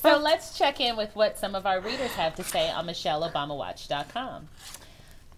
So let's check in with what some of our readers have to say on MichelleObamaWatch.com.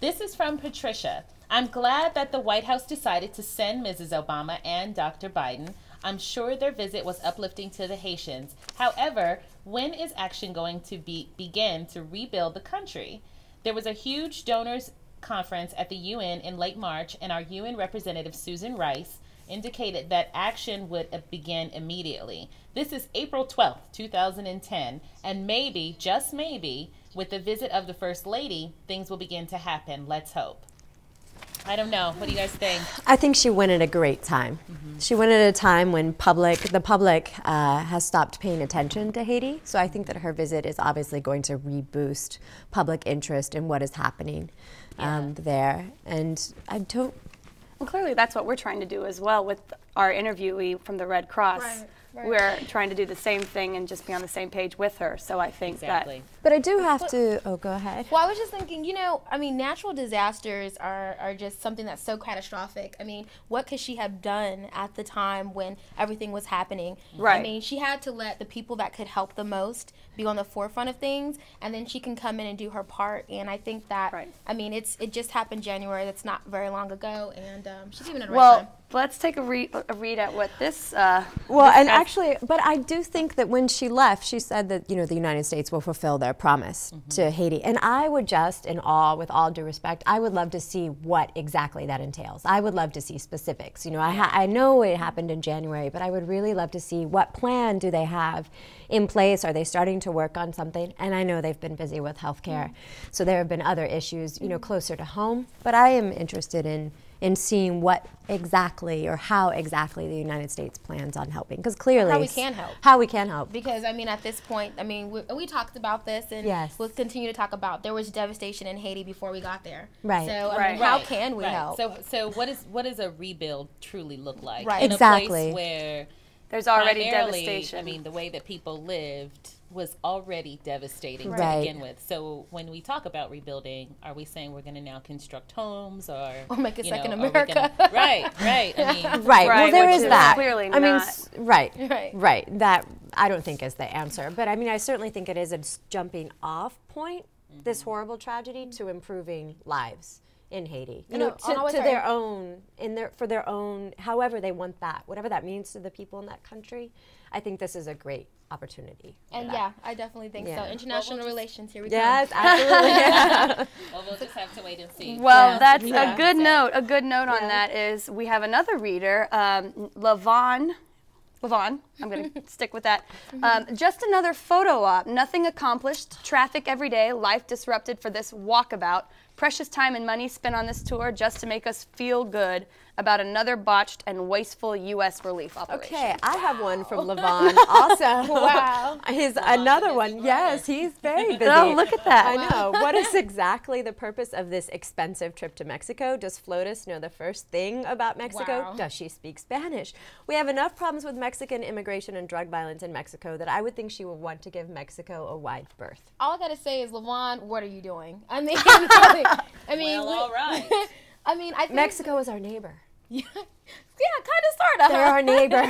This is from Patricia. I'm glad that the White House decided to send Mrs. Obama and Dr. Biden. I'm sure their visit was uplifting to the Haitians. However, when is action going to begin to rebuild the country? There was a huge donors conference at the UN in late March, and our UN representative Susan Rice indicated that action would begin immediately. This is April 12th, 2010, and maybe, just maybe, with the visit of the First Lady, things will begin to happen. Let's hope. I don't know. What do you guys think? I think she went at a great time. She went at a time when the public has stopped paying attention to Haiti. So I think that her visit is obviously going to reboost public interest in what is happening there. And I don't. Well, clearly that's what we're trying to do as well with our interviewee from the Red Cross. Right. We're trying to do the same thing and just be on the same page with her. So I think that. But I do have to. Oh, go ahead. Well, I was just thinking, you know, I mean, natural disasters are just something that's so catastrophic. I mean, what could she have done at the time when everything was happening? Right. I mean, she had to let the people that could help the most be on the forefront of things, and then she can come in and do her part. And I think that, I mean, it just happened January. That's not very long ago, and she's even in the right time. Let's take a read at what this. Actually, but I do think that when she left, she said that, you know, the United States will fulfill their promise to Haiti. And I would just, with all due respect, I would love to see what exactly that entails. I would love to see specifics. You know, I know it happened in January, but I would really love to see what plan do they have in place. Are they starting to work on something? And I know they've been busy with healthcare, so there have been other issues, you know, closer to home. But I am interested in seeing what exactly or how exactly the United States plans on helping, because clearly how we can help. How we can help. Because I mean, at this point, I mean, we talked about this, and we'll continue to talk about. There was devastation in Haiti before we got there. Right. So I mean, how can we help? So what does a rebuild truly look like? Right. In a place where there's already devastation. I mean, the way that people lived was already devastating to begin with. So when we talk about rebuilding, are we saying we're going to now construct homes or make a second America? Right. I mean, well, there is that. Clearly I mean, not. Right. That I don't think is the answer, but I mean, I certainly think it is a jumping off point. This horrible tragedy to improving lives in Haiti, you know, to their own, for their own, however they want that, whatever that means to the people in that country. I think this is a great opportunity. And I definitely think so. International relations, here we go. Yes, absolutely. Well, we'll just have to wait and see. Well, that's a good note. A good note on that is we have another reader, Lavaughn, I'm going to stick with that. Just another photo op. Nothing accomplished. Traffic every day. Life disrupted for this walkabout. Precious time and money spent on this tour just to make us feel good about another botched and wasteful U.S. relief operation. Okay, I have one from Lavaughn also. Wow. He's another one. Yes, he's very busy. Oh, look at that. I know. What is exactly the purpose of this expensive trip to Mexico? Does Flotus know the first thing about Mexico? Wow. Does she speak Spanish? We have enough problems with Mexican immigration and drug violence in Mexico that I would think she would want to give Mexico a wide berth. All I got to say is, Lavaughn, what are you doing? I mean, well, all right. I mean, I think Mexico is our neighbor. Yeah, kind of, sort of. They're our neighbor.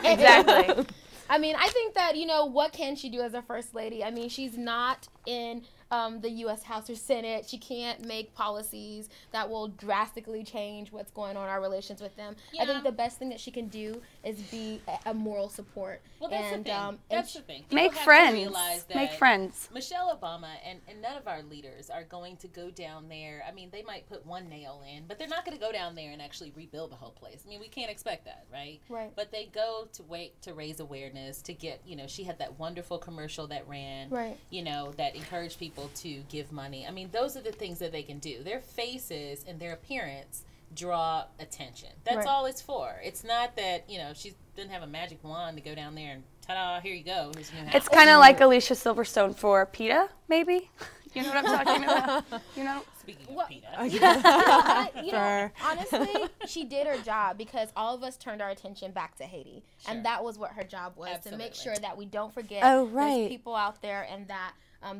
Exactly. I mean, I think that, you know, what can she do as a first lady? I mean, she's not in the U.S. House or Senate. She can't make policies that will drastically change what's going on in our relations with them. Yeah. I think the best thing that she can do is be a moral support. Well, that's the thing. That's the thing. Make friends. Make friends. Michelle Obama and none of our leaders are going to go down there. I mean, they might put one nail in, but they're not going to go down there and actually rebuild the whole place. I mean, we can't expect that, right? Right. But they go to raise awareness, to get, you know, she had that wonderful commercial that ran, you know, that encouraged people to give money. I mean, those are the things that they can do. Their faces and their appearance draw attention. That's all it's for. It's not that, you know, she didn't have a magic wand to go down there and ta-da, here you go. Here's your new house. It's kind of like Alicia Silverstone for PETA, maybe. You know what I'm talking about? You know? Speaking of PETA. Honestly, she did her job because all of us turned our attention back to Haiti. Sure. And that was what her job was, to make sure that we don't forget there's people out there and that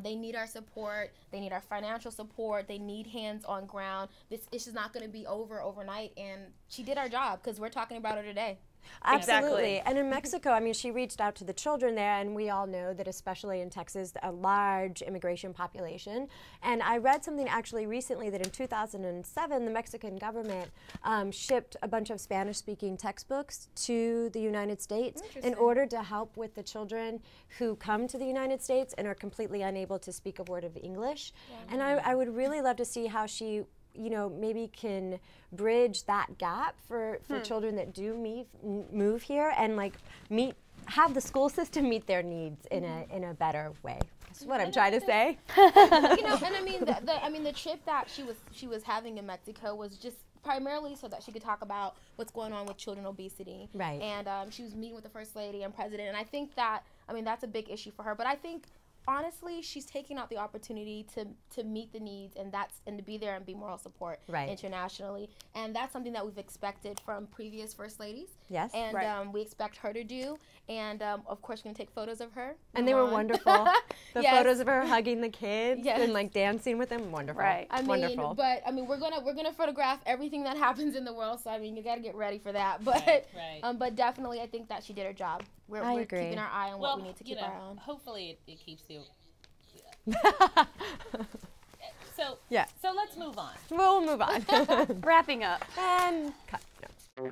they need our support. They need our financial support. They need hands on ground. This is not going to be over overnight. And she did our job because we're talking about her today. Absolutely. And in Mexico, I mean, she reached out to the children there, and we all know that especially in Texas, a large immigration population. And I read something actually recently that in 2007, the Mexican government shipped a bunch of Spanish-speaking textbooks to the United States in order to help with the children who come to the United States and are completely unable to speak a word of English. Yeah. And I would really love to see how she maybe can bridge that gap for children that do move here and have the school system meet their needs in a better way. That's what I'm trying to say. And I mean the trip that she was having in Mexico was just primarily so that she could talk about what's going on with children obesity. Right. And she was meeting with the First Lady and President, and I think that that's a big issue for her. But I think honestly, she's taking out the opportunity to meet the needs and to be there and be moral support internationally. And that's something that we've expected from previous First Ladies. Yes. And we expect her to do. And of course, we're going to take photos of her. And they were wonderful. The photos of her hugging the kids and dancing with them, wonderful. Right. Wonderful. But we're gonna photograph everything that happens in the world. So you got to get ready for that. But but definitely, I think that she did her job. We're keeping our eye on what we need to keep our eye on. Hopefully it keeps you. So let's move on. We'll move on. Wrapping up. And cut. No.